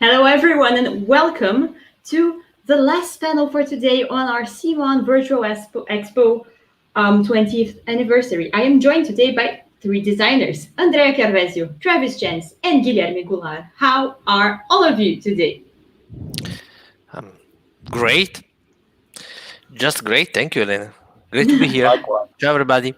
Hello, everyone, and welcome to the last panel for today on our CMON Virtual Expo 20th anniversary. I am joined today by three designers, Andrea Chiarvesio, Travis Jens, and Guilherme Goulart. How are all of you today? Great. Just great. Thank you, Elena. Great to be here. Likewise. Ciao, everybody.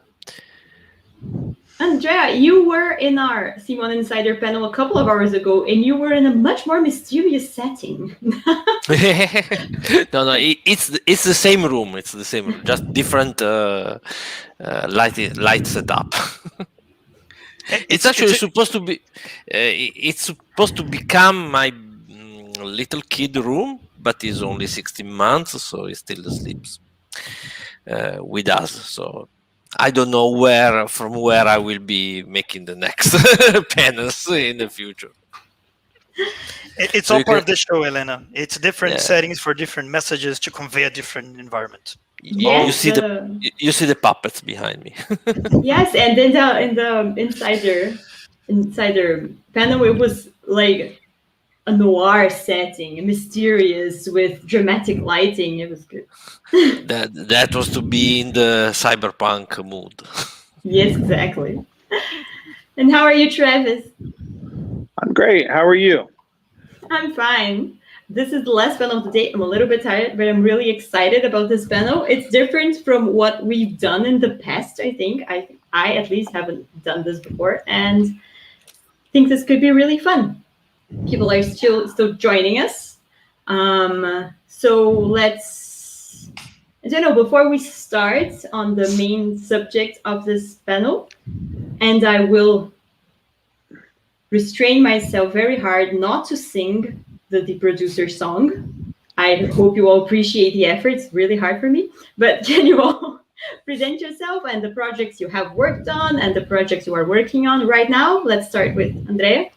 Andrea, you were in our CMON Insider panel a couple of hours ago, and you were in a much more mysterious setting. No, it's the same room. It's the same room, just different light setup. It's actually supposed to be. It's supposed to become my little kid room, but he's only 16 months, so he still sleeps with us. So I don't know from where I will be making the next panels in the future. It's all part of the show, Elena. It's different settings for different messages to convey a different environment. Yes, you see the puppets behind me. Yes, and then in the insider panel, it was like a noir setting, mysterious with dramatic lighting. It was good. that was to be in the cyberpunk mood. Yes, exactly. And how are you, Travis? I'm great. How are you? I'm fine. This is the last panel of the day. I'm a little bit tired, but I'm really excited about this panel. It's different from what we've done in the past, I think. I at least haven't done this before, and think this could be really fun. People are still joining us. So let's, I don't know, before we start on the main subject of this panel, and I will restrain myself very hard not to sing the producer song. I hope you all appreciate the effort. It's really hard for me. But can you all present yourself and the projects you have worked on and the projects you are working on right now? Let's start with Andrea.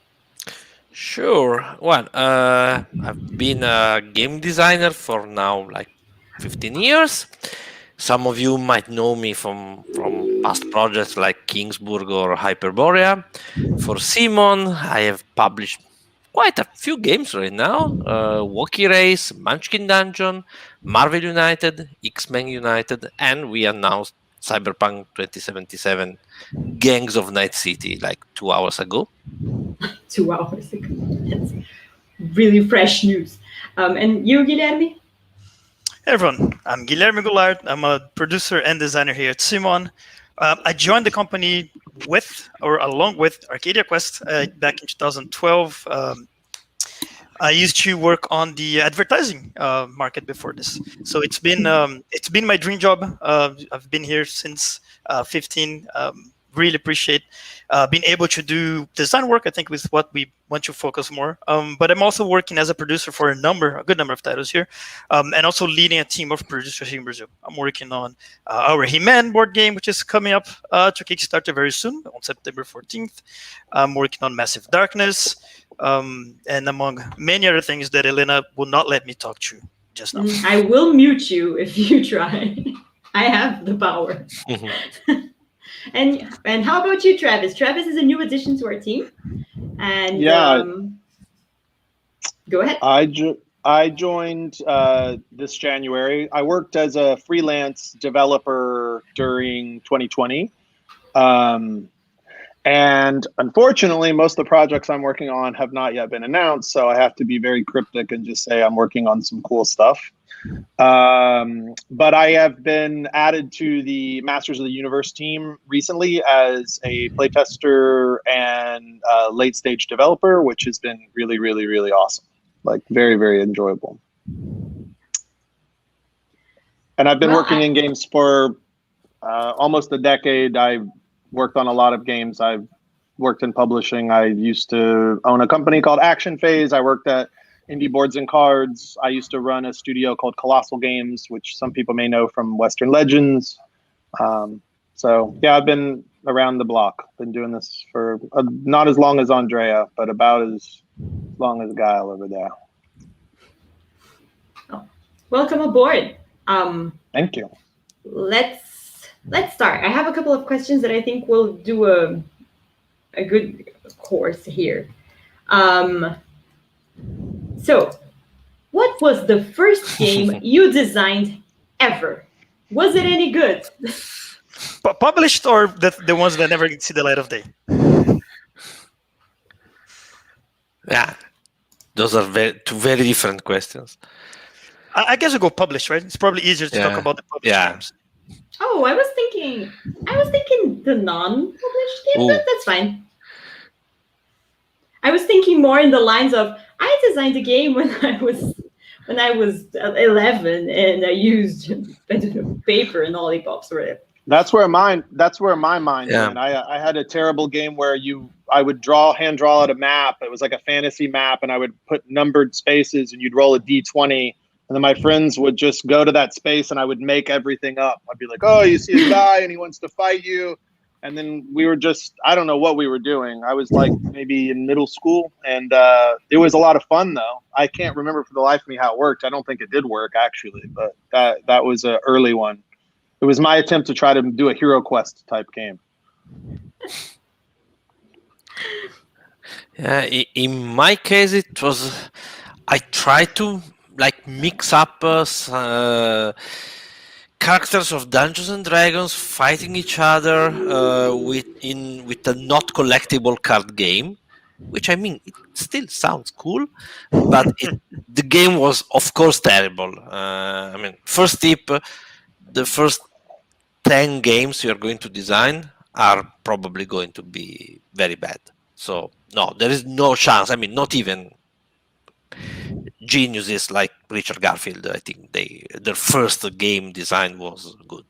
Sure. Well, I've been a game designer for now like 15 years. Some of you might know me from past projects like Kingsburg or Hyperborea. For Simon, I have published quite a few games right now. Walkie Race, Munchkin Dungeon, Marvel United, X-Men United, and we announced Cyberpunk 2077 Gangs of Night City like 2 hours ago. 2 hours ago. That's really fresh news. And you, Guilherme? Hey everyone, I'm Guilherme Goulart. I'm a producer and designer here at Simon. I joined the company along with Arcadia Quest back in 2012. I used to work on the advertising market before this, so it's been my dream job. I've been here since 15. Really appreciate being able to do design work. I think with what we want to focus more. But I'm also working as a producer for a good number of titles here, and also leading a team of producers here in Brazil. I'm working on our He-Man board game, which is coming up to Kickstarter very soon on September 14th. I'm working on Massive Darkness, and among many other things that Elena will not let me talk to just now. I will mute you if you try. I have the power. And how about you, Travis? Travis is a new addition to our team. And go ahead. I joined this January. I worked as a freelance developer during 2020. And unfortunately, most of the projects I'm working on have not yet been announced. So I have to be very cryptic and just say I'm working on some cool stuff. But I have been added to the Masters of the Universe team recently as a playtester and late stage developer, which has been really, really, really awesome. Like very, very enjoyable. And I've been working in games for almost a decade. I've worked on a lot of games. I've worked in publishing. I used to own a company called Action Phase. I worked at Indie Boards and Cards. I used to run a studio called Colossal Games, which some people may know from Western Legends. So yeah, I've been around the block. Been doing this for not as long as Andrea, but about as long as Guile over there. Oh, welcome aboard. Thank you. Let's start. I have a couple of questions that I think will do a good course here. So, what was the first game you designed ever? Was it any good? Published or the ones that never see the light of day? Yeah, those are two very different questions. I guess we go published, right? It's probably easier to talk about the published games. Oh, I was thinking the non-published game, but that's fine. I was thinking more in the lines of I designed a game when I was 11 and I used paper and lollipops or whatever. That's where my mind went. I had a terrible game where I would hand draw out a map. It was like a fantasy map, and I would put numbered spaces, and you'd roll a d20, and then my friends would just go to that space, and I would make everything up. I'd be like, "Oh, you see a guy, and he wants to fight you," and then we were I don't know what we were doing. I was like maybe in middle school, and it was a lot of fun though. I can't remember for the life of me how it worked. I don't think it did work actually, but that was an early one. It was my attempt to try to do a Hero Quest type game. Yeah, in my case, it was I tried to mix up characters of Dungeons and Dragons fighting each other with a not collectible card game, which I mean it still sounds cool, but the game was of course terrible. I mean, first tip: the first 10 games you are going to design are probably going to be very bad. So no, there is no chance. I mean, not even geniuses like Richard Garfield, I think their first game design was good.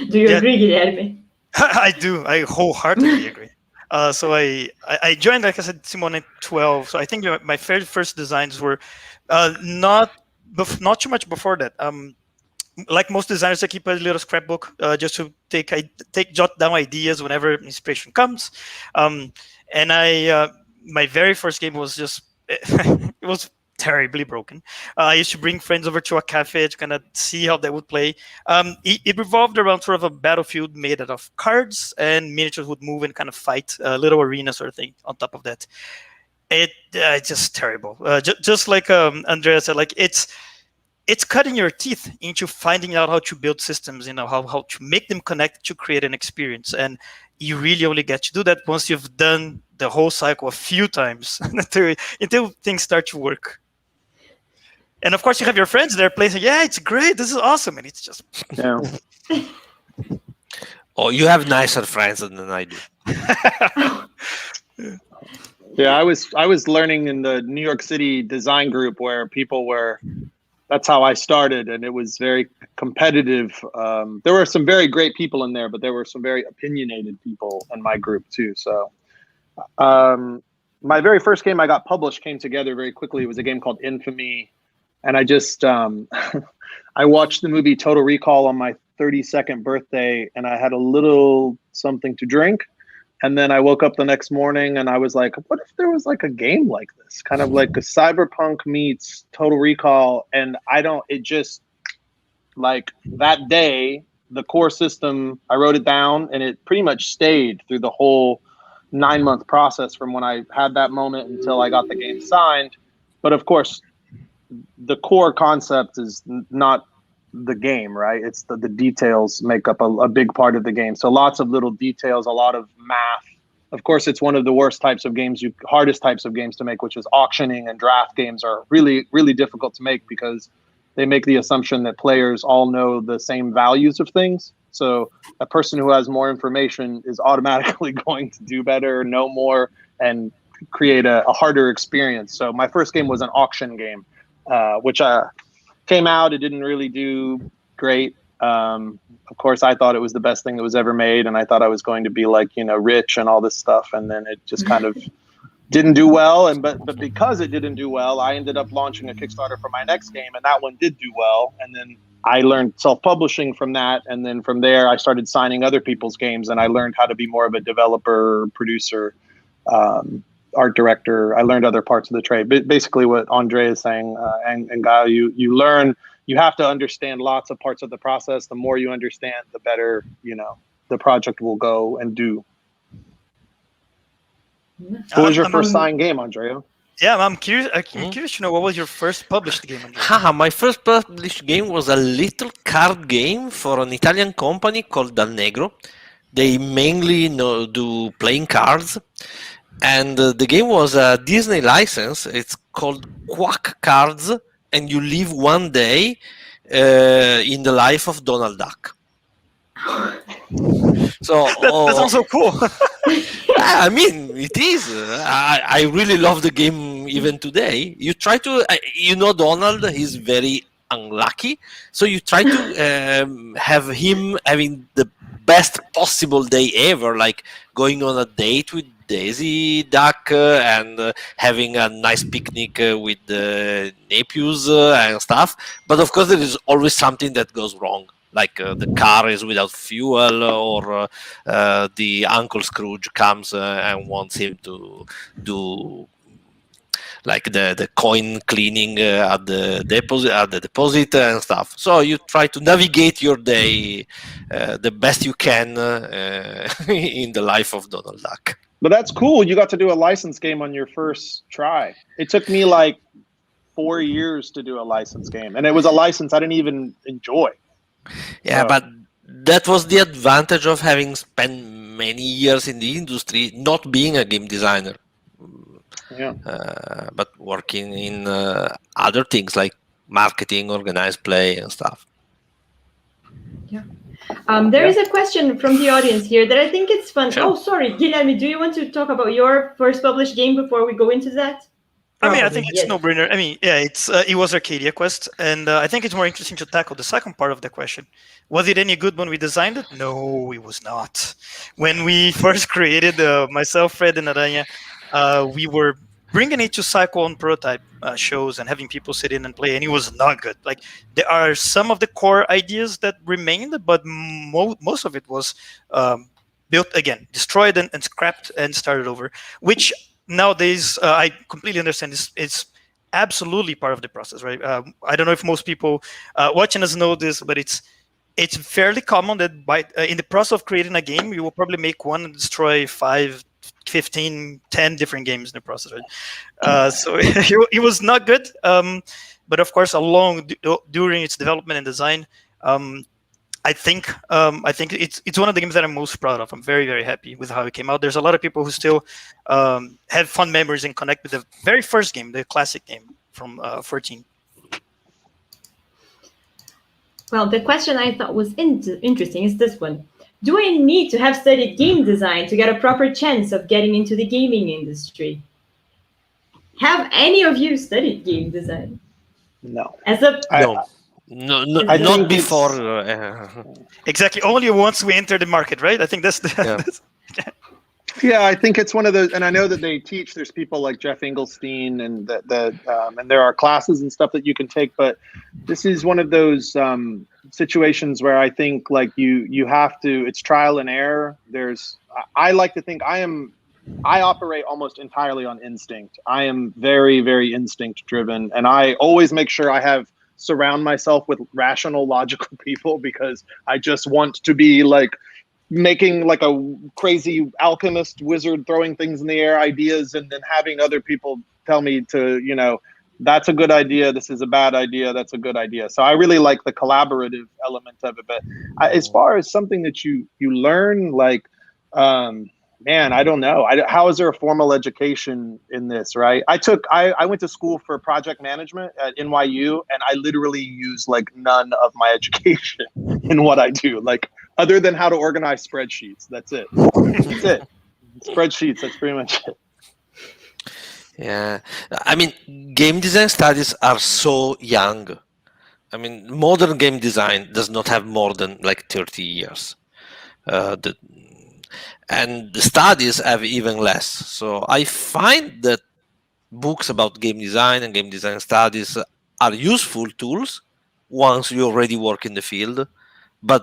Do you agree, Guilherme? I do. I wholeheartedly agree. So I joined, like I said, Simone at 12. So I think my very first designs were not too much before that. Like most designers, I keep a little scrapbook just to jot down ideas whenever inspiration comes. And my very first game was just it was terribly broken. I used to bring friends over to a cafe to kind of see how they would play. It revolved around sort of a battlefield made out of cards, and miniatures would move and kind of fight, a little arena sort of thing on top of that. It's just terrible. Just like Andrea said, like it's cutting your teeth into finding out how to build systems, how to make them connect to create an experience. And you really only get to do that once you've done the whole cycle a few times until things start to work. And of course, you have your friends there playing, saying, yeah, it's great, this is awesome. And it's just... Yeah. Oh, you have nicer friends than I do. Yeah, I was learning in the New York City design group where people were... That's how I started, and it was very competitive. There were some very great people in there, but there were some very opinionated people in my group too. So my very first game I got published came together very quickly. It was a game called Infamy, and I just I watched the movie Total Recall on my 32nd birthday, and I had a little something to drink. And then I woke up the next morning and I was like, what if there was like a game like this? Kind of like a Cyberpunk meets Total Recall. And it just like that day, the core system, I wrote it down and it pretty much stayed through the whole 9-month process from when I had that moment until I got the game signed. But of course, the core concept is not the game, right? It's the details make up a big part of the game. So lots of little details, a lot of math. Of course, it's one of the worst types of games, hardest types of games to make, which is auctioning and draft games are really, really difficult to make because they make the assumption that players all know the same values of things. So a person who has more information is automatically going to do better, know more, and create a harder experience. So my first game was an auction game, which came out. It didn't really do great. Of course, I thought it was the best thing that was ever made, and I thought I was going to be like, rich and all this stuff. And then it just kind of didn't do well. But because it didn't do well, I ended up launching a Kickstarter for my next game, and that one did do well. And then I learned self-publishing from that, and then from there, I started signing other people's games, and I learned how to be more of a developer, producer, art director. I learned other parts of the trade. But basically what Andrea is saying, and Guy, you learn, you have to understand lots of parts of the process. The more you understand, the better, the project will go and do. What was your first signed game, Andrea? Yeah, I'm curious. I'm curious to know, what was your first published game, Andrea? Haha, my first published game was a little card game for an Italian company called Dal Negro. They mainly do playing cards, and the game was a Disney license. It's called Quack Cards, and you live one day in the life of Donald Duck. So That sounds so cool. I mean, it is. I really love the game even today. You try to, Donald, he's very unlucky. So you try to have him having the best possible day ever, like going on a date with Daisy Duck and having a nice picnic with the nephews and stuff. But of course, there is always something that goes wrong. Like the car is without fuel, or the Uncle Scrooge comes and wants him to do like the coin cleaning at the deposit and stuff. So you try to navigate your day the best you can in the life of Donald Duck. But that's cool. You got to do a license game on your first try. It took me like 4 years to do a license game, and it was a license I didn't even enjoy. Yeah, but that was the advantage of having spent many years in the industry, not being a game designer. Yeah. But working in other things like marketing, organized play, and stuff. Yeah. There is a question from the audience here that I think it's fun. Sure. Oh, sorry, Guilherme, do you want to talk about your first published game before we go into that? I mean, I think it's Yes. no brainer. I mean, yeah, it was Arcadia Quest, and I think it's more interesting to tackle the second part of the question. Was it any good when we designed it? No, it was not. When we first created myself, Fred, and Aranha, we were bringing it to cycle on prototype shows and having people sit in and play, and it was not good. Like, there are some of the core ideas that remained, but most of it was built again, destroyed and scrapped and started over, which nowadays I completely understand. It's absolutely part of the process, right? I don't know if most people watching us know this, but it's fairly common that in the process of creating a game, you will probably make one and destroy 5, 15, 10 different games in the process, right? So it was not good. But of course, during its development and design, I think it's one of the games that I'm most proud of. I'm very, very happy with how it came out. There's a lot of people who still have fun memories and connect with the very first game, the classic game from 14. Well, the question I thought was interesting is this one. Do I need to have studied game design to get a proper chance of getting into the gaming industry? Have any of you studied game design? No. No, I not think before. Exactly. Only once we enter the market, right? I think that's the. Yeah. Yeah, I think it's one of those, and I know that they teach. There's people like Jeff Engelstein, and and there are classes and stuff that you can take. But this is one of those situations where I think like you have to. It's trial and error. I like to think I operate almost entirely on instinct. I am very, very instinct driven, and I always make sure I surround myself with rational, logical people, because I just want to be like making like a crazy alchemist wizard, throwing things in the air, ideas, and then having other people tell me to, that's a good idea, this is a bad idea, that's a good idea. So I really like the collaborative element of it. But as far as something that you learn, like, man, I don't know. How is there a formal education in this, right? I went to school for project management at NYU, and I literally use like none of my education in what I do, like other than how to organize spreadsheets. That's it. That's it. Spreadsheets, that's pretty much it. Yeah. I mean, game design studies are so young. I mean, modern game design does not have more than like 30 years. And the studies have even less. So I find that books about game design and game design studies are useful tools once you already work in the field, but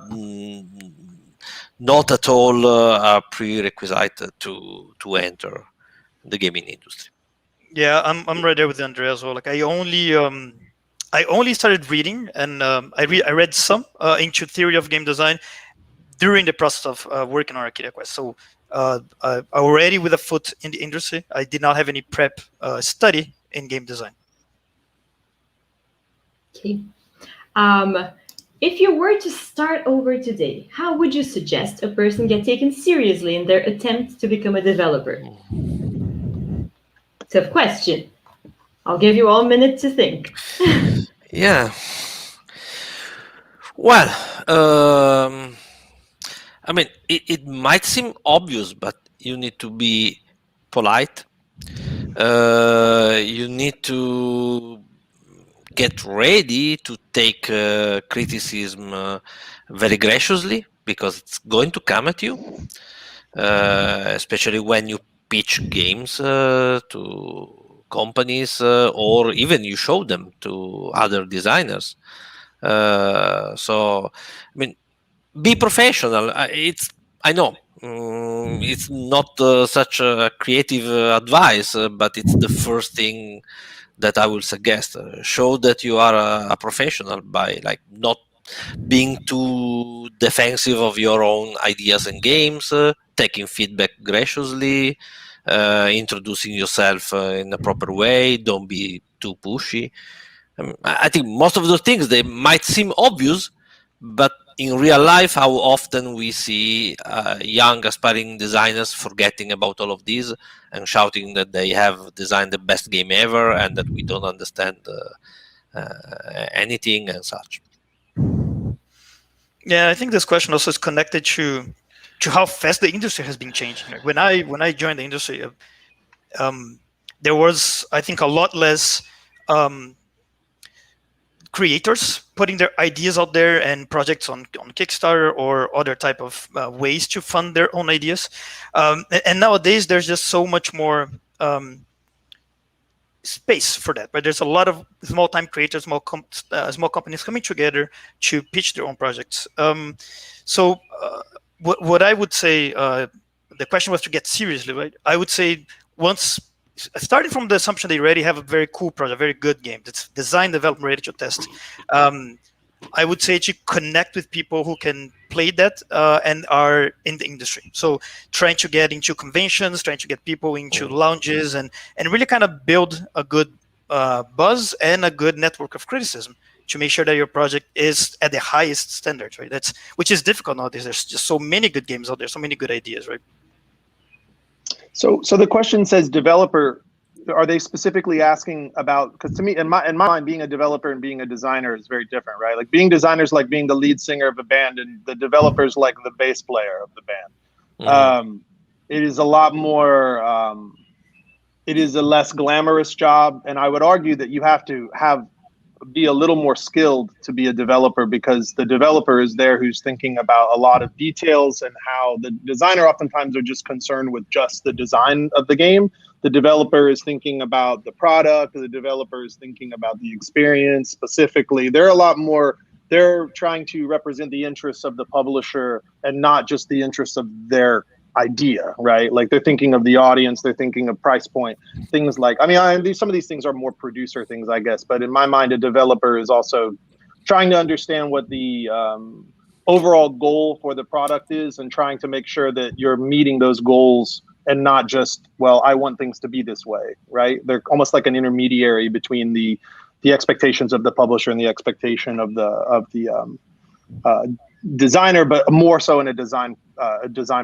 not at all a prerequisite to enter the gaming industry. Yeah, I'm right there with Andrea as well. Like I only started reading, and I read some into theory of game design during the process of working on Arcadia Quest. So already with a foot in the industry. I did not have any prep study in game design. Okay. If you were to start over today, how would you suggest a person get taken seriously in their attempt to become a developer? Tough question. I'll give you all a minute to think. Yeah. Well, I mean, it might seem obvious, but you need to be polite. You need to get ready to take criticism very graciously, because it's going to come at you, especially when you pitch games to companies, or even you show them to other designers. So, I mean, be professional. I know it's not such a creative advice, but it's the first thing that I will suggest. Show that you are a professional by like not being too defensive of your own ideas and games, taking feedback graciously, introducing yourself in a proper way. Don't be too pushy. I think most of those things, they might seem obvious, but in real life, how often we see young aspiring designers forgetting about all of these and shouting that they have designed the best game ever and that we don't understand anything and such. Yeah, I think this question also is connected to how fast the industry has been changing. Like when I joined the industry, there was, I think, a lot less creators putting their ideas out there and projects on Kickstarter or other type of ways to fund their own ideas. And nowadays, there's just so much more space for that. Right? There's a lot of small-time creators, small companies coming together to pitch their own projects. So what I would say, the question was to get seriously, right? I would say once, starting from the assumption they already have a very cool project, very good game that's designed, developed, ready to test. I would say to connect with people who can play that and are in the industry. So trying to get into conventions, trying to get people into lounges, and really kind of build a good buzz and a good network of criticism to make sure that your project is at the highest standards, right? Which is difficult nowadays. There's just so many good games out there, so many good ideas, right? So the question says developer. Are they specifically asking about? Because to me, in my mind, being a developer and being a designer is very different, right? Like being designers, like being the lead singer of a band, and the developers like the bass player of the band. It is a lot more. It is a less glamorous job, and I would argue that you have to be a little more skilled to be a developer, because the developer is there who's thinking about a lot of details, and how the designer oftentimes are just concerned with just the design of the game. The developer is thinking about the product. The developer is thinking about the experience specifically. They're a lot more, they're trying to represent the interests of the publisher and not just the interests of their idea, right? Like they're thinking of the audience, they're thinking of price point, things like, some of these things are more producer things, I guess. But in my mind, a developer is also trying to understand what the overall goal for the product is, and trying to make sure that you're meeting those goals, and not just, well, I want things to be this way, right? They're almost like an intermediary between the expectations of the publisher and the expectation of the designer, but more so in a design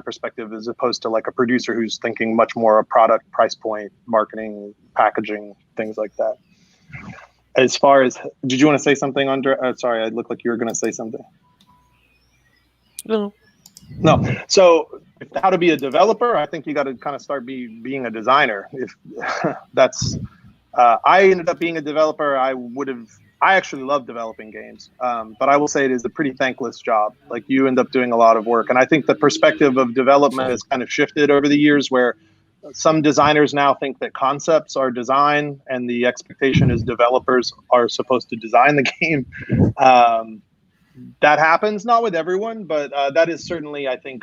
perspective, as opposed to like a producer who's thinking much more of product, price point, marketing, packaging, things like that. As far as, did you want to say something, Andrea? Sorry, I looked like you were going to say something. No. So how to be a developer, I think you got to kind of start being a designer. If that's, I ended up being a developer. I actually love developing games, but I will say it is a pretty thankless job. Like you end up doing a lot of work. And I think the perspective of development has kind of shifted over the years, where some designers now think that concepts are design, and the expectation is developers are supposed to design the game. That happens, not with everyone, but that is certainly, I think,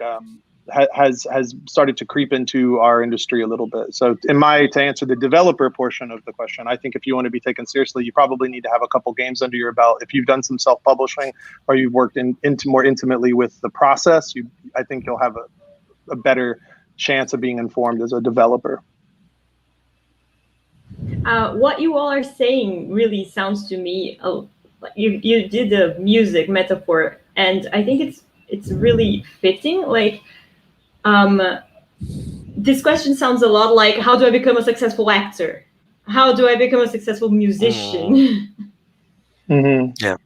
has started to creep into our industry a little bit. So to answer the developer portion of the question, I think if you want to be taken seriously, you probably need to have a couple games under your belt. If you've done some self-publishing, or you've worked more intimately with the process, I think you'll have a better chance of being informed as a developer. What you all are saying really sounds to me. You did the music metaphor, and I think it's really fitting. Like, this question sounds a lot like, how do I become a successful actor? How do I become a successful musician? Mm-hmm. Yeah.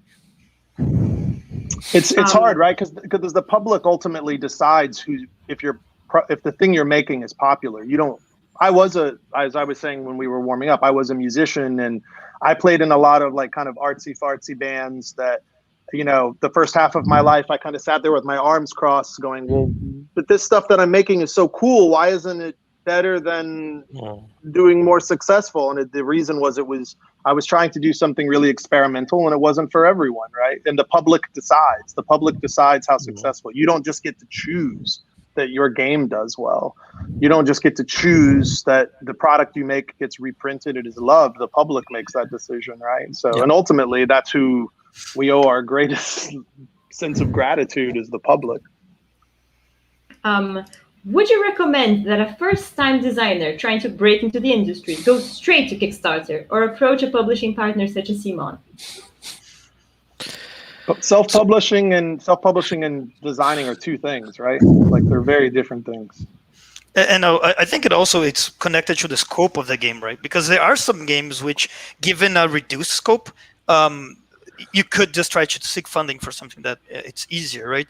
It's hard, right? Because the public ultimately decides if the thing you're making is popular. You don't. As I was saying when we were warming up, I was a musician, and I played in a lot of like kind of artsy fartsy bands that, the first half of my life I kind of sat there with my arms crossed going, well, but this stuff that I'm making is so cool. Why isn't it better than doing more successful? And the reason was I was trying to do something really experimental, and it wasn't for everyone, right? And the public decides. The public decides how successful. You don't just get to choose that your game does well. You don't just get to choose that the product you make gets reprinted, it is loved. The public makes that decision, right? So, and ultimately, that's who we owe our greatest sense of gratitude, is the public. Would you recommend that a first-time designer trying to break into the industry go straight to Kickstarter or approach a publishing partner such as Simon? Self-publishing and designing are two things, right? Like, they're very different things. And I think it's connected to the scope of the game, right? Because there are some games which, given a reduced scope, you could just try to seek funding for something that it's easier, right?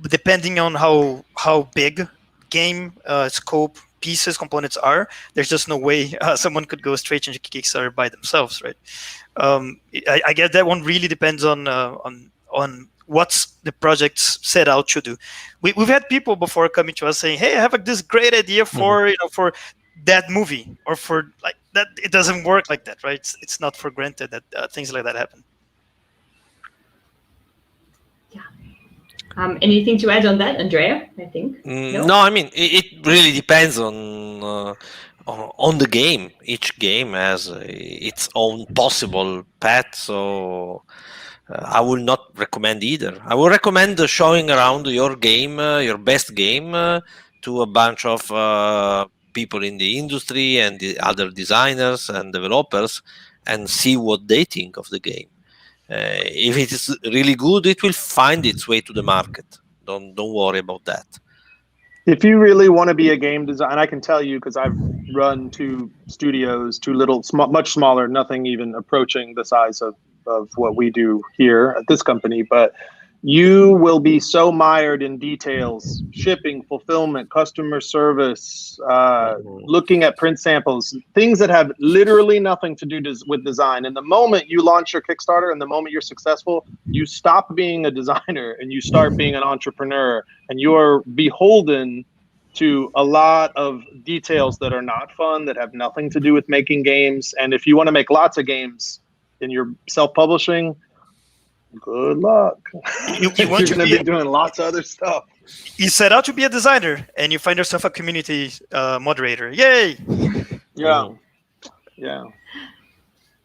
Depending on how big game scope pieces components are, there's just no way someone could go straight into Kickstarter by themselves, right? I guess that one really depends on what's the project's set out to do. We've had people before coming to us saying, "Hey, I have this great idea for for that movie," or for like that. It doesn't work like that, right? It's not for granted that things like that happen. Anything to add on that, Andrea? I think no. I mean, it really depends on the game. Each game has its own possible path, so I will not recommend either. I will recommend showing around your game, your best game, to a bunch of people in the industry and the other designers and developers, and see what they think of the game. If it is really good, it will find its way to the market. Don't worry about that. If you really want to be a game designer, I can tell you, because I've run two studios, much smaller, nothing even approaching the size of what we do here at this company, but you will be so mired in details: shipping, fulfillment, customer service, looking at print samples, things that have literally nothing to do with design. And the moment you launch your Kickstarter and the moment you're successful, you stop being a designer and you start being an entrepreneur, and you're beholden to a lot of details that are not fun, that have nothing to do with making games. And if you want to make lots of games in your self-publishing, good luck. You want You're going to be doing lots of other stuff. You set out to be a designer, and you find yourself a community moderator. Yay! Yeah.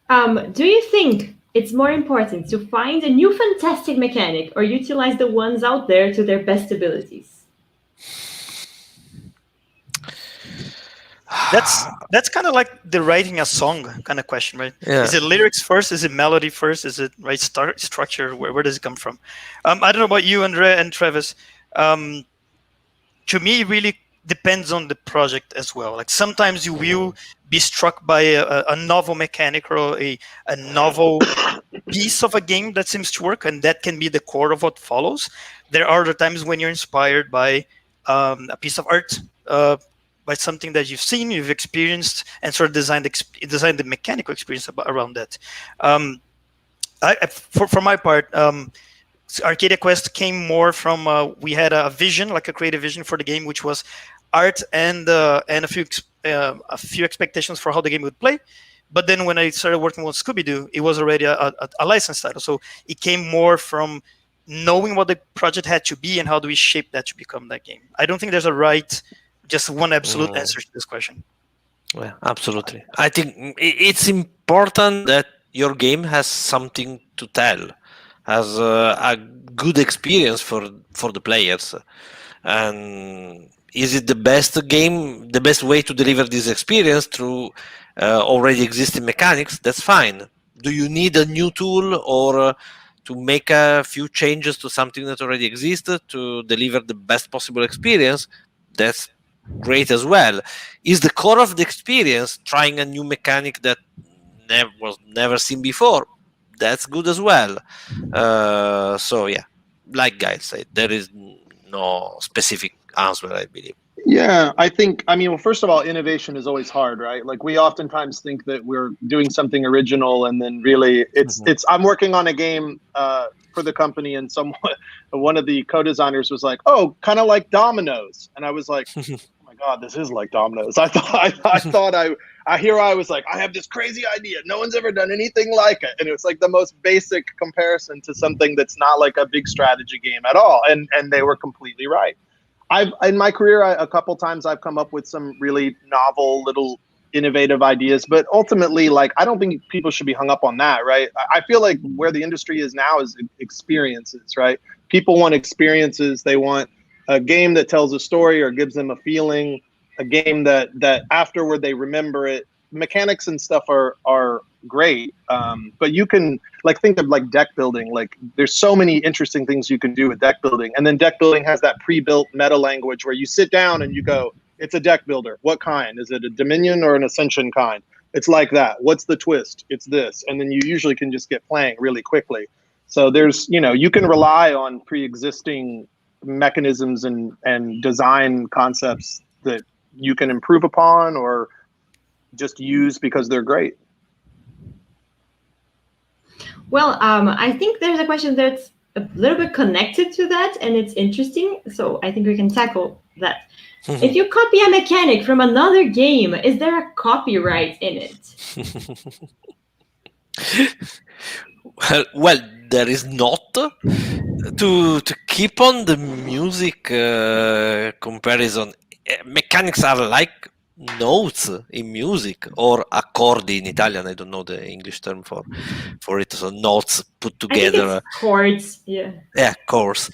Do you think it's more important to find a new fantastic mechanic or utilize the ones out there to their best abilities? That's kind of like the writing a song kind of question, right? Yeah. Is it lyrics first? Is it melody first? Is it right structure? Where does it come from? I don't know about you, Andrea and Travis. To me, it really depends on the project as well. Like, sometimes you will be struck by a novel mechanic or a novel piece of a game that seems to work, and that can be the core of what follows. There are other times when you're inspired by a piece of art, by something that you've seen, you've experienced, and sort of design the mechanical experience around that. For my part, Arcadia Quest came more from we had a vision, like a creative vision for the game, which was art and a few expectations for how the game would play. But then when I started working with Scooby-Doo, it was already a licensed title, so it came more from knowing what the project had to be and how do we shape that to become that game. I don't think there's just one absolute answer to this question. Yeah, absolutely. I think it's important that your game has something to tell, has a good experience for the players, and is it the best way to deliver this experience through already existing mechanics? That's fine. Do you need a new tool or to make a few changes to something that already exists to deliver the best possible experience? That's great as well. Is the core of the experience trying a new mechanic that was never seen before? That's good as well. So yeah, like Guy said, there is no specific answer, I believe. Yeah, I mean, well, first of all, innovation is always hard, right? Like we oftentimes think that we're doing something original, and then really it's. I'm working on a game for the company, and one of the co-designers was like, "Oh, kind of like Dominoes," and I was like, "Oh my God, this is like Dominoes." I was like, "I have this crazy idea. No one's ever done anything like it," and it was like the most basic comparison to something that's not like a big strategy game at all, and they were completely right. In my career, a couple times I've come up with some really novel little innovative ideas, but ultimately, like, I don't think people should be hung up on that, right? I feel like where the industry is now is experiences, right? People want experiences. They want a game that tells a story or gives them a feeling, a game that afterward they remember it. Mechanics and stuff are great, but you can like think of like deck building. Like there's so many interesting things you can do with deck building, and then deck building has that pre-built meta language where you sit down and you go, it's a deck builder. What kind? Is it a Dominion or an Ascension kind? It's like that. What's the twist? It's this, and then you usually can just get playing really quickly. So there's, you can rely on pre-existing mechanisms and design concepts that you can improve upon or just use because they're great. Well, I think there's a question that's a little bit connected to that, and it's interesting. So I think we can tackle that. If you copy a mechanic from another game, is there a copyright in it? Well, there is not. To keep on the music comparison, mechanics are like notes in music, or accordi in Italian. I don't know the English term for it. So notes put together. I think it's chords. Yeah, chords.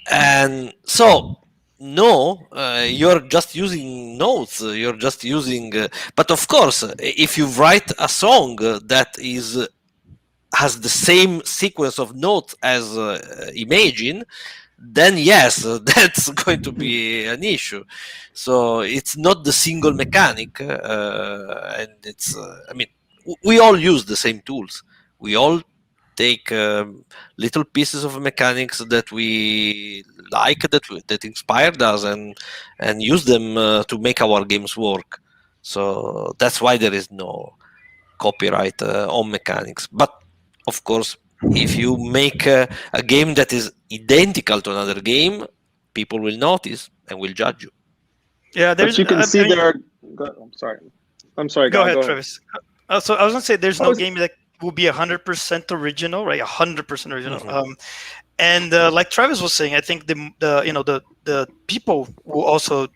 And so no, you're just using notes. You're just using. But of course, if you write a song that has the same sequence of notes as Imagine, then yes, that's going to be an issue. So it's not the single mechanic, and it's. I mean, we all use the same tools. We all take little pieces of mechanics that we like, that inspired us, and use them to make our games work. So that's why there is no copyright on mechanics. But of course, if you make a game that is identical to another game, people will notice and will judge you. Yeah, but you can see there. I'm sorry. Go ahead, Travis. So I was gonna say, there's no game that will be 100% original, right? 100% original. Mm-hmm. And like Travis was saying, I think the people will also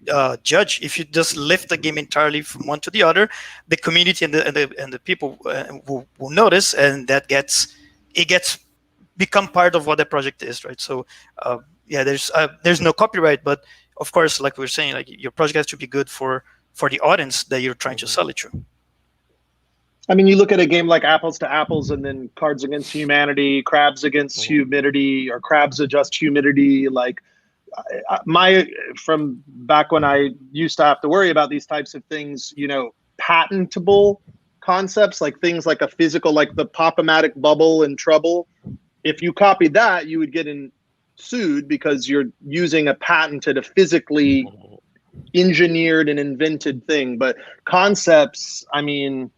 judge if you just lift the game entirely from one to the other. The community and the people will notice, and that gets become part of what the project is, right? So yeah, there's no copyright, but of course, like we were saying, like your project has to be good for the audience that you're trying to sell it to. I mean, you look at a game like Apples to Apples, and then Cards Against Humanity, Crabs Against Humidity, or Crabs Adjust Humidity. Like from back when I used to have to worry about these types of things, patentable concepts, like things like a physical, like the Pop-O-Matic bubble in Trouble. If you copied that, you would get sued because you're using a patented, a physically engineered and invented thing. But concepts, I mean,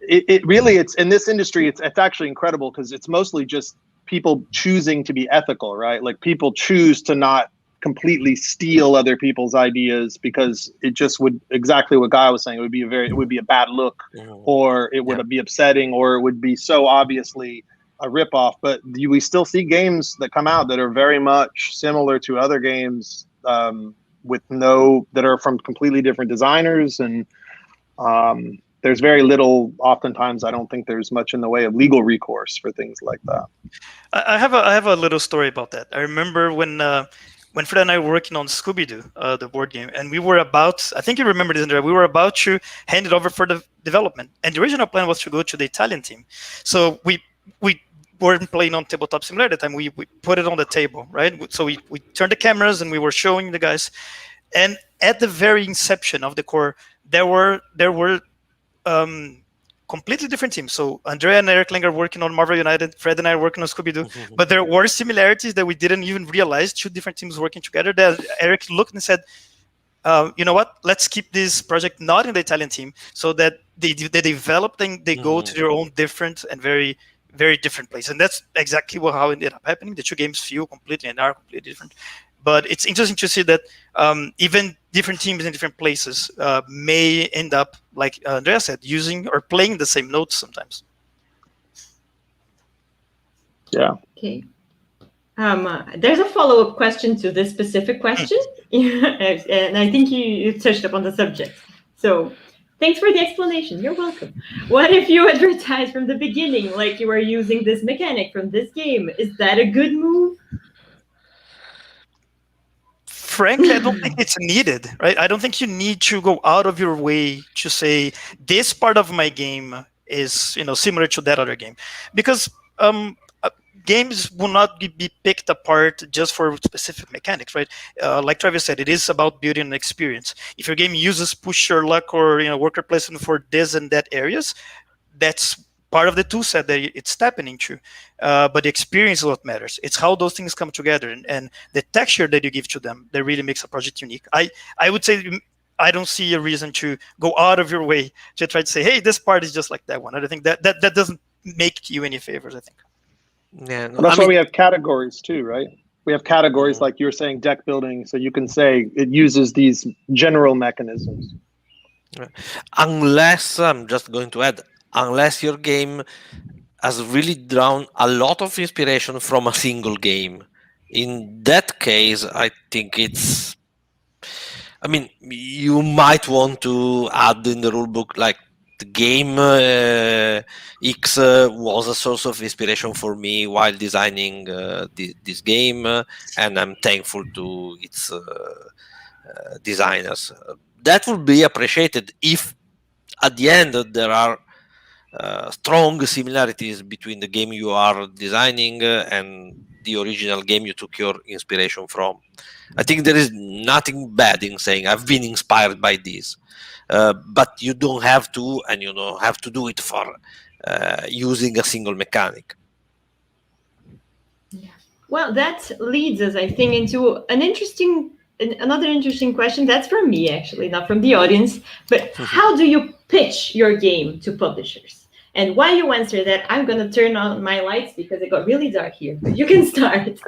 it really, it's in this industry, it's actually incredible because it's mostly just people choosing to be ethical, right? Like people choose to not completely steal other people's ideas because it just would, exactly what Guy was saying, it would be a bad look, or it would be upsetting, or it would be so obviously a ripoff. But we still see games that come out that are very much similar to other games that are from completely different designers, and there's very little, oftentimes, I don't think there's much in the way of legal recourse for things like that. I have a little story about that. I remember when when Fred and I were working on Scooby-Doo, the board game, and we were about, I think you remember this, Andrea, we were about to hand it over for the development. And the original plan was to go to the Italian team. So we weren't playing on Tabletop Simulator at the time. We put it on the table, right? So we turned the cameras and we were showing the guys. And at the very inception of the core, there were completely different teams. So Andrea and Eric Lang are working on Marvel United. Fred and I are working on Scooby-Doo. But there were similarities that we didn't even realize. Two different teams working together. That Eric looked and said, "You know what? Let's keep this project not in the Italian team, so that they develop and they go to their own different and very, very different place." And that's exactly how it ended up happening. The two games feel completely and are completely different. But it's interesting to see that even different teams in different places may end up, like Andrea said, using or playing the same notes sometimes. Yeah. Okay. There's a follow-up question to this specific question, and I think you touched upon the subject. So thanks for the explanation. You're welcome. What if you advertise from the beginning, like you are using this mechanic from this game? Is that a good move? Frankly, I don't think it's needed, right? I don't think you need to go out of your way to say this part of my game is, similar to that other game, because games will not be picked apart just for specific mechanics, right? Like Travis said, it is about building an experience. If your game uses push your luck or worker placement for this and that areas, that's part of the tool set that it's tapping into. But the experience is what matters. It's how those things come together and the texture that you give to them that really makes a project unique. I would say I don't see a reason to go out of your way to try to say, hey, this part is just like that one. I don't think that doesn't make you any favors, I think. Yeah, no, Well, that's why we have categories too, right? We have categories like you were saying, deck building. So you can say it uses these general mechanisms. Unless, I'm just going to add, unless your game has really drawn a lot of inspiration from a single game. In that case, I think you might want to add in the rulebook, like, the game X was a source of inspiration for me while designing this game, and I'm thankful to its designers. That would be appreciated if at the end there are strong similarities between the game you are designing and the original game you took your inspiration from. I think there is nothing bad in saying I've been inspired by this, but you don't have to, and you don't have to do it for using a single mechanic. Yeah. Well, that leads us, I think, into another interesting question. That's from me, actually, not from the audience. But how do you pitch your game to publishers? And while you answer that, I'm going to turn on my lights because it got really dark here. But you can start.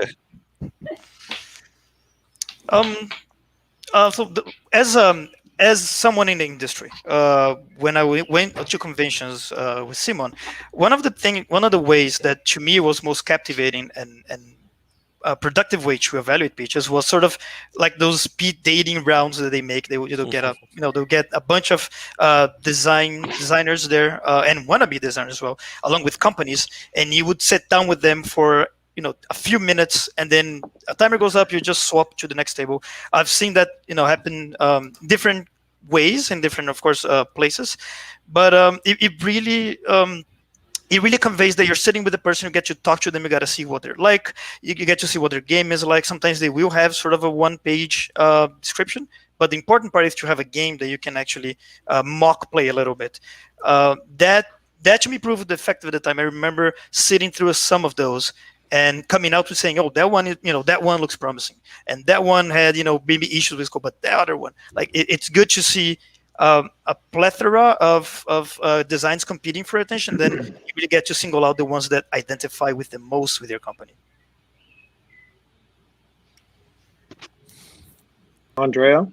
As someone in the industry, when I went to conventions with Simon, one of the ways that to me was most captivating and productive way to evaluate pitches was sort of like those speed dating rounds that they make. They'll get a bunch of designers there and wannabe designers as well, along with companies, and you would sit down with them for a few minutes, and then a timer goes up, you just swap to the next table. I've seen that happen different ways in different, of course, places, but it really conveys that you're sitting with the person. You get to talk to them. You got to see what they're like. You get to see what their game is like. Sometimes they will have sort of a one-page description, but the important part is to have a game that you can actually mock play a little bit. That to me proved effective at the time. I remember sitting through some of those and coming out with saying, "Oh, that one, that one looks promising, and that one had, maybe issues with scope, but that other one, like, it's good to see a plethora of designs competing for attention. Then you really get to single out the ones that identify with the most with your company." Andrea?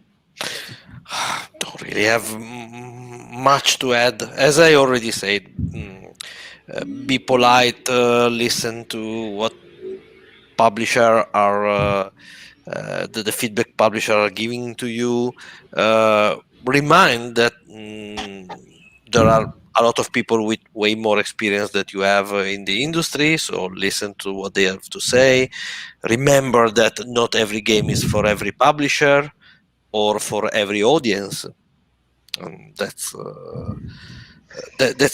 Don't really have much to add. As I already said, be polite, listen to what publisher are the feedback publisher are giving to you. Remind that there are a lot of people with way more experience that you have in the industry, so listen to what they have to say. Remember that not every game is for every publisher or for every audience. And that's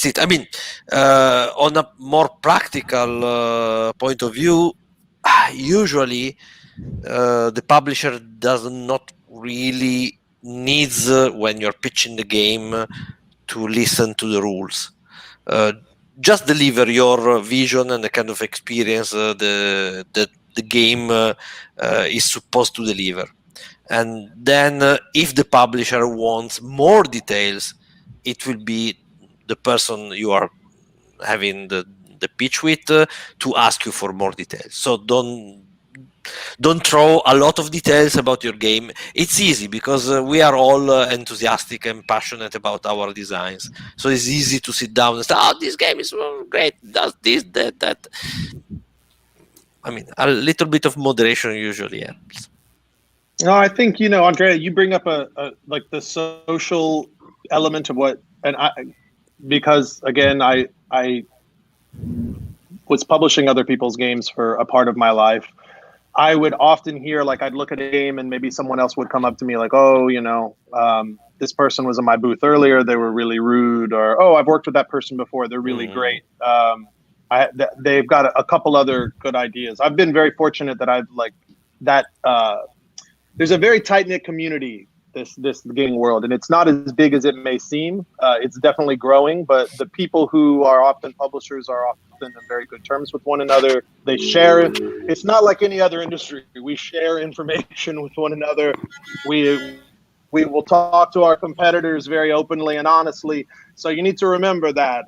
it. I mean, on a more practical point of view, usually the publisher does not really needs when you're pitching the game to listen to the rules. Just deliver your vision and the kind of experience the game is supposed to deliver. And then if the publisher wants more details, it will be the person you are having the pitch with to ask you for more details. So don't throw a lot of details about your game. It's easy because we are all enthusiastic and passionate about our designs. So it's easy to sit down and say, oh, this game is great, does this, that. I mean, a little bit of moderation usually helps. No, I think, Andrea, you bring up a like the social element of what, because again, I was publishing other people's games for a part of my life. I would often hear, like, I'd look at a game and maybe someone else would come up to me like, oh, this person was in my booth earlier, they were really rude, or, oh, I've worked with that person before, they're really great. They've got a couple other good ideas. I've been very fortunate that I've like that. There's a very tight-knit community, this gaming world, and it's not as big as it may seem. It's definitely growing, but the people who are often publishers are often in very good terms with one another. They share it. It's not like any other industry. We share information with one another. We will talk to our competitors very openly and honestly. So you need to remember that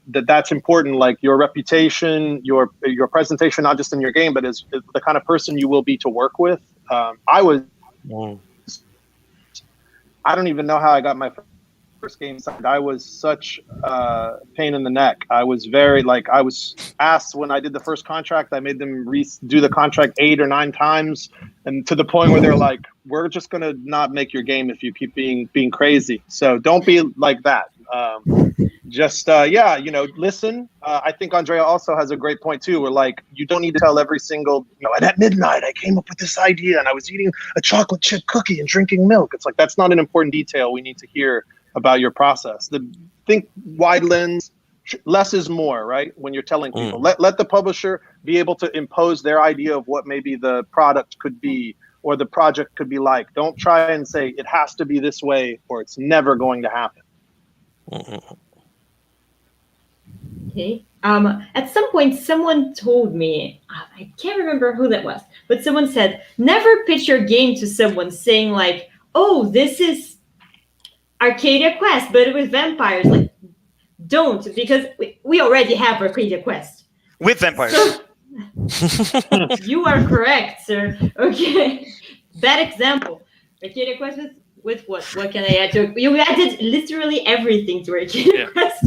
that's important. Like your reputation, your presentation, not just in your game, but as the kind of person you will be to work with. I don't even know how I got my first game signed. I was such a pain in the neck. I was I was asked when I did the first contract, I made them do the contract 8 or 9 times, and to the point where they're like, we're just going to not make your game if you keep being crazy. So don't be like that. Listen. I think Andrea also has a great point too, where like, you don't need to tell every single, and at midnight I came up with this idea and I was eating a chocolate chip cookie and drinking milk. It's like, that's not an important detail we need to hear about your process. Think wide lens, less is more, right? When you're telling people, let the publisher be able to impose their idea of what maybe the product could be or the project could be like. Don't try and say it has to be this way or it's never going to happen. Okay. At some point, someone told me, I can't remember who that was, but someone said, never pitch your game to someone saying like, oh, this is Arcadia Quest, but with vampires. Like, don't, because we already have Arcadia Quest. With vampires. So, you are correct, sir. Okay. Bad example. Arcadia Quest with what? What can I add to it? You added literally everything to Arcadia Quest.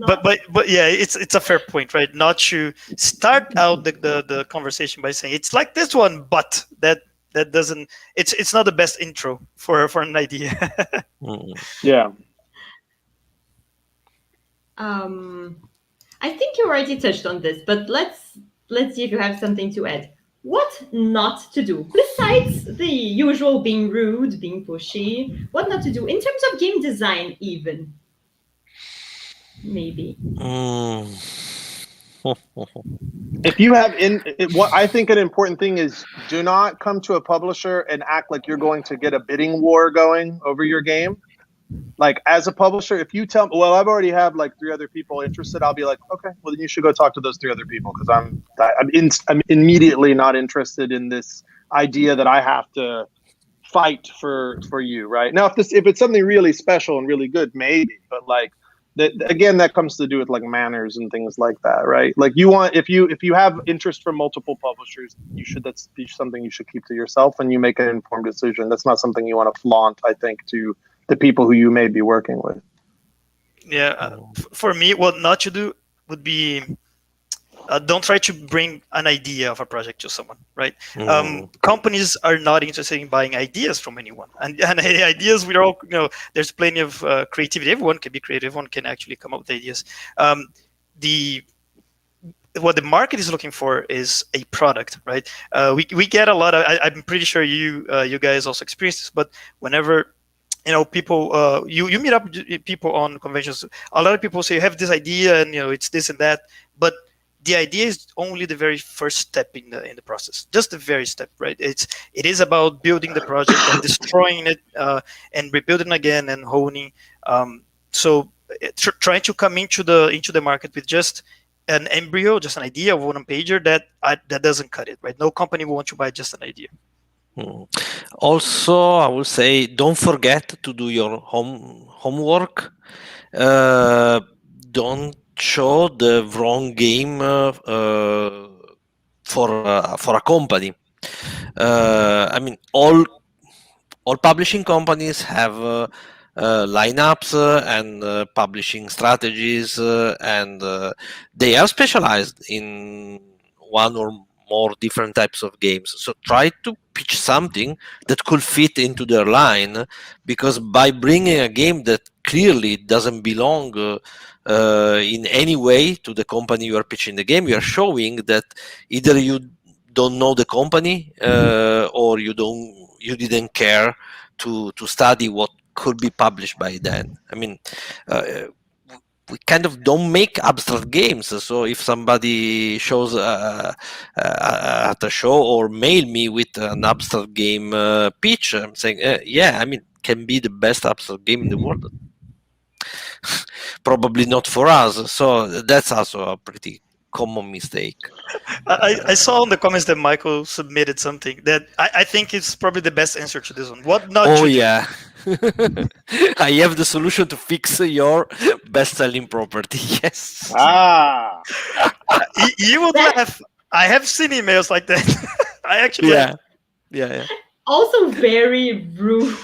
But yeah, it's a fair point, right? Not to start out the conversation by saying it's like this one, but that doesn't. It's not the best intro for an idea. Yeah. I think you already touched on this, but let's see if you have something to add. What not to do besides the usual being rude, being pushy? What not to do in terms of game design, even? Maybe. If you have what I think an important thing is, do not come to a publisher and act like you're going to get a bidding war going over your game. Like, as a publisher, if you tell me, well, I've already have like 3 other people interested, I'll be like, okay, well then you should go talk to those 3 other people, because I'm immediately not interested in this idea that I have to fight for you, right? Now, if it's something really special and really good, maybe, but like that comes to do with like manners and things like that, right? Like, you want, if you have interest from multiple publishers, that's something you should keep to yourself, and you make an informed decision. That's not something you want to flaunt, I think, to the people who you may be working with. Yeah, for me, what not to do would be don't try to bring an idea of a project to someone, right? Mm. Companies are not interested in buying ideas from anyone, and ideas, we're all, there's plenty of creativity. Everyone can be creative. Everyone can actually come up with ideas. The What the market is looking for is a product, right? We get a lot of. I'm pretty sure you guys also experience this, but whenever people, you meet up with people on conventions, a lot of people say you have this idea and it's this and that, but the idea is only the very first step in the process, just the very step, right? It is about building the project and destroying it, and rebuilding again and honing. So trying to come into the market with just an embryo, just an idea of one pager, that doesn't cut it, right? No company will want to buy just an idea. Also, I will say, don't forget to do your homework. Don't show the wrong game for a company. I mean, all publishing companies have lineups and publishing strategies, and they are specialized in one or more different types of games. So try to pitch something that could fit into their line, because by bringing a game that clearly doesn't belong in any way to the company you are pitching the game, you are showing that either you don't know the company, or you didn't care to study what could be published by then. I mean, we kind of don't make abstract games. So if somebody shows at a show or mail me with an abstract game pitch, I'm saying, yeah, I mean, can be the best abstract game in the world. Probably not for us. So that's also a pretty common mistake. I saw in the comments that Michael submitted something that I think is probably the best answer to this one. What not to do? Yeah. I have the solution to fix your best-selling property. Yes. You would laugh. I have seen emails like that. I actually yeah. Also very rude.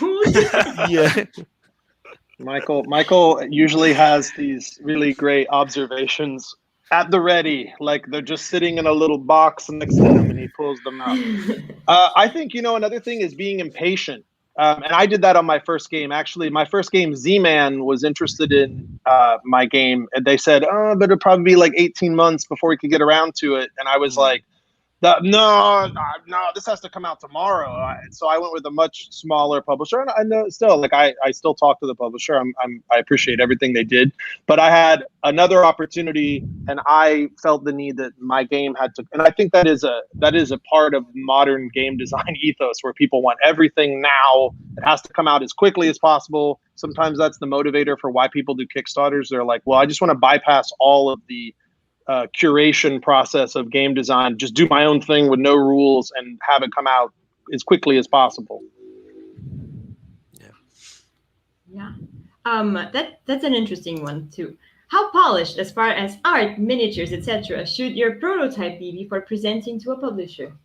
Yeah. Michael usually has these really great observations at the ready, like they're just sitting in a little box next to him and he pulls them out. I think, another thing is being impatient. And I did that on my first game. Actually, my first game, Z-Man, was interested in my game. And they said, but it'll probably be like 18 months before we could get around to it. And I was like, no, this has to come out tomorrow. So I went with a much smaller publisher, and I know still, like I still talk to the publisher. I appreciate everything they did, but I had another opportunity, and I felt the need that my game had to. And I think that is a part of modern game design ethos, where people want everything now. It has to come out as quickly as possible. Sometimes that's the motivator for why people do Kickstarters. They're like, well, I just want to bypass all of the curation process of game design, just do my own thing with no rules and have it come out as quickly as possible. Yeah. That's an interesting one too. How polished, as far as art, miniatures, etc., should your prototype be before presenting to a publisher?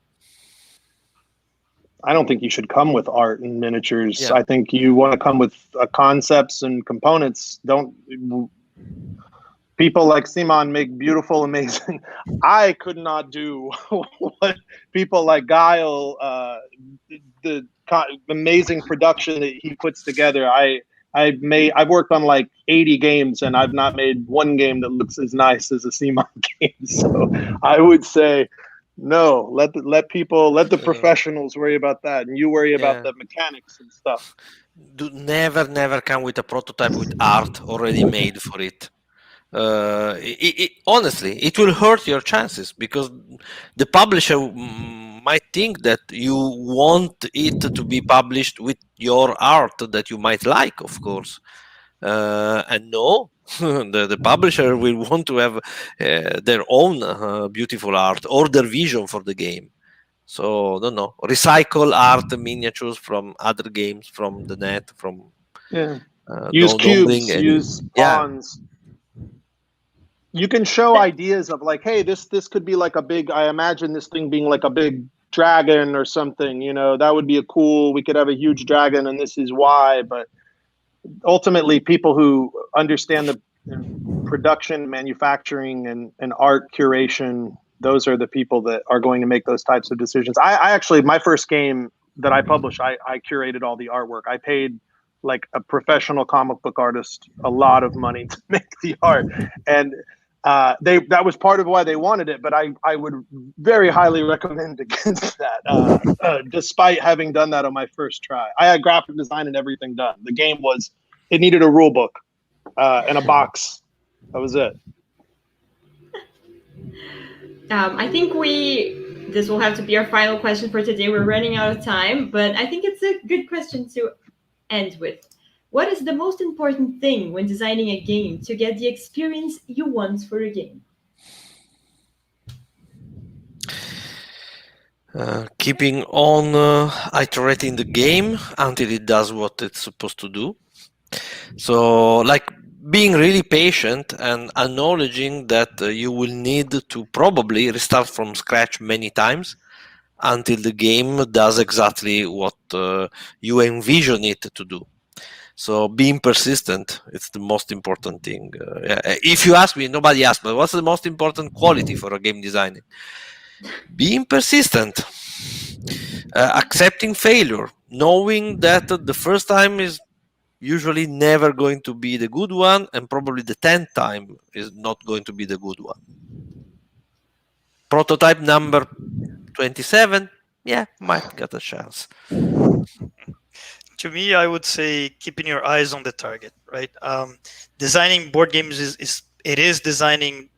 I don't think you should come with art and miniatures. Yeah. I think you want to come with concepts and components. People like Simon make beautiful, amazing. I could not do what people like Guile, the amazing production that he puts together. I've worked on like 80 games, and I've not made one game that looks as nice as a Simon game. So I would say, no, let the professionals worry about that, and you worry about the mechanics and stuff. Do never come with a prototype with art already made for it. Honestly, it will hurt your chances, because the publisher might think that you want it to be published with your art that you might like, of course. And no, the publisher will want to have their own beautiful art or their vision for the game. So no, recycle art miniatures from other games, from the net, from use cubes, use pawns. You can show ideas of like, hey, this could be like a big. I imagine this thing being like a big dragon or something. That would be we could have a huge dragon, and this is why. But ultimately, people who understand the production, manufacturing, and art curation, those are the people that are going to make those types of decisions. I actually, my first game that I published, I curated all the artwork. I paid like a professional comic book artist a lot of money to make the art, and that was part of why they wanted it. But I would very highly recommend against that, despite having done that on my first try. I had graphic design and everything done. The game it needed a rule book and a box. That was it. I think this will have to be our final question for today. We're running out of time, but I think it's a good question to end with. What is the most important thing when designing a game to get the experience you want for a game? Keeping on iterating the game until it does what it's supposed to do. So, like, being really patient and acknowledging that you will need to probably restart from scratch many times until the game does exactly what you envision it to do. So being persistent, it's the most important thing. If you ask me, nobody asked, but what's the most important quality for a game designer? Being persistent, accepting failure, knowing that the first time is usually never going to be the good one, and probably the 10th time is not going to be the good one. Prototype number 27, might get a chance. To me, I would say keeping your eyes on the target, right? Designing board games is designing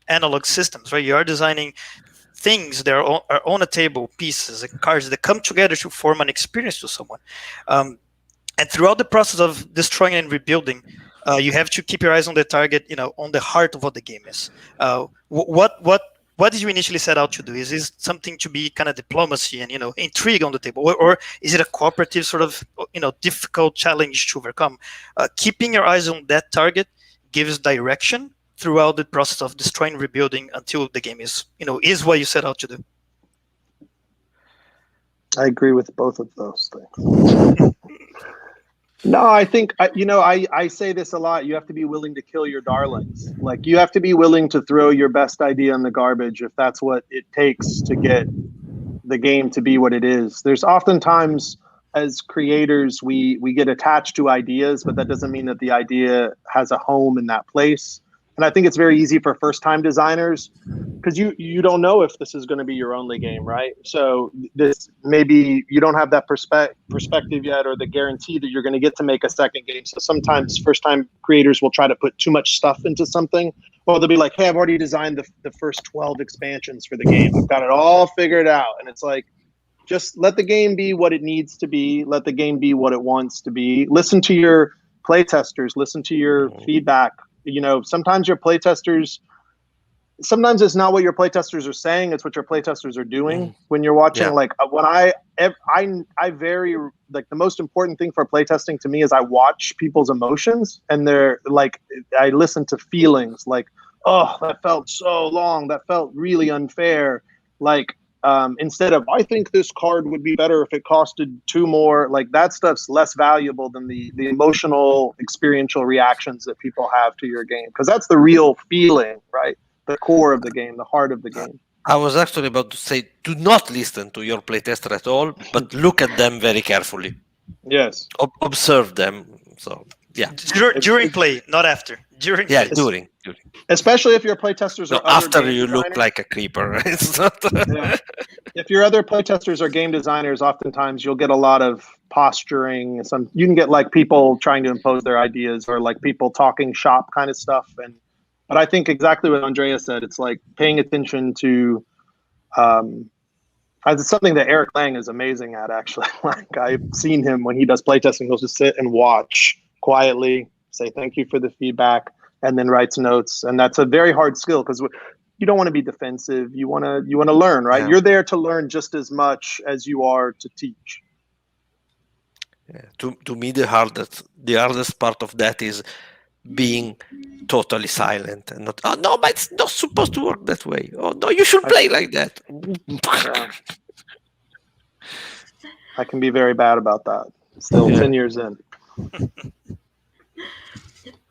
analog systems, right? You are designing things that are on a table, pieces and cards that come together to form an experience to someone. And throughout the process of destroying and rebuilding, you have to keep your eyes on the target, on the heart of what the game is. What did you initially set out to do? Is this something to be kind of diplomacy and intrigue on the table, or is it a cooperative sort of difficult challenge to overcome? Keeping your eyes on that target gives direction throughout the process of destroying and rebuilding until the game is what you set out to do. I agree with both of those things. No, I think, I say this a lot. You have to be willing to kill your darlings. Like, you have to be willing to throw your best idea in the garbage if that's what it takes to get the game to be what it is. There's oftentimes, as creators, we get attached to ideas, but that doesn't mean that the idea has a home in that place. And I think it's very easy for first-time designers, because you don't know if this is going to be your only game, right? So this, maybe you don't have that perspective yet, or the guarantee that you're going to get to make a second game. So sometimes first-time creators will try to put too much stuff into something, or they'll be like, hey, I've already designed the first 12 expansions for the game. I've got it all figured out. And it's like, just let the game be what it needs to be. Let the game be what it wants to be. Listen to your playtesters. Listen to your feedback. Sometimes your playtesters, sometimes it's not what your playtesters are saying, it's what your playtesters are doing when you're watching. Like, when I very, like, the most important thing for playtesting to me is I watch people's emotions, and they're like, I listen to feelings like, oh, that felt so long, that felt really unfair. Like, instead of, I think this card would be better if it costed 2 more. Like, that stuff's less valuable than the emotional, experiential reactions that people have to your game, because that's the real feeling, right? The core of the game, the heart of the game. I was actually about to say, do not listen to your playtester at all, but look at them very carefully. Yes. Observe them. So, yeah. During play, not after. During. During. Especially if your playtesters are after you look like a creeper. It's not. If your other playtesters are game designers, oftentimes you'll get a lot of posturing. You can get like people trying to impose their ideas, or like people talking shop kind of stuff. But I think exactly what Andrea said. It's like paying attention to. It's something that Eric Lang is amazing at, actually. Like, I've seen him when he does playtesting. He'll just sit and watch quietly, say thank you for the feedback, and then writes notes. And that's a very hard skill, because you don't want to be defensive. You want to learn, right? Yeah. You're there to learn just as much as you are to teach. Yeah. To me, the hardest part of that is being totally silent and not, oh no, but it's not supposed to work that way. Oh no, you should play like that. I can be very bad about that. Still 10 years in.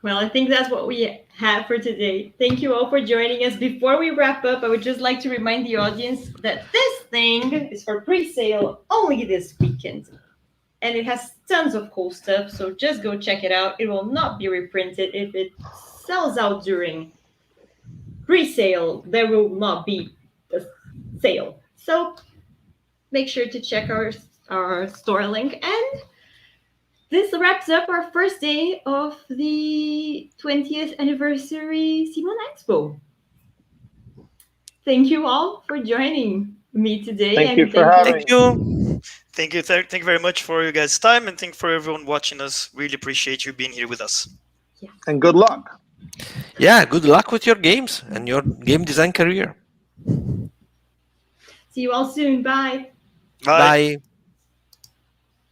Well, I think that's what we have for today. Thank you all for joining us. Before we wrap up, I would just like to remind the audience that this thing is for pre-sale only this weekend. And it has tons of cool stuff, so just go check it out. It will not be reprinted. If it sells out during pre-sale, there will not be a sale. So make sure to check our store link. And this wraps up our first day of the 20th anniversary Simon Expo. Thank you all for joining me today. Thank you for having Thank you. Thank you. Thank you very much for your guys' time, and thank you for everyone watching us. Really appreciate you being here with us. and good luck. Yeah, good luck with your games and your game design career. See you all soon. Bye. Bye. Bye.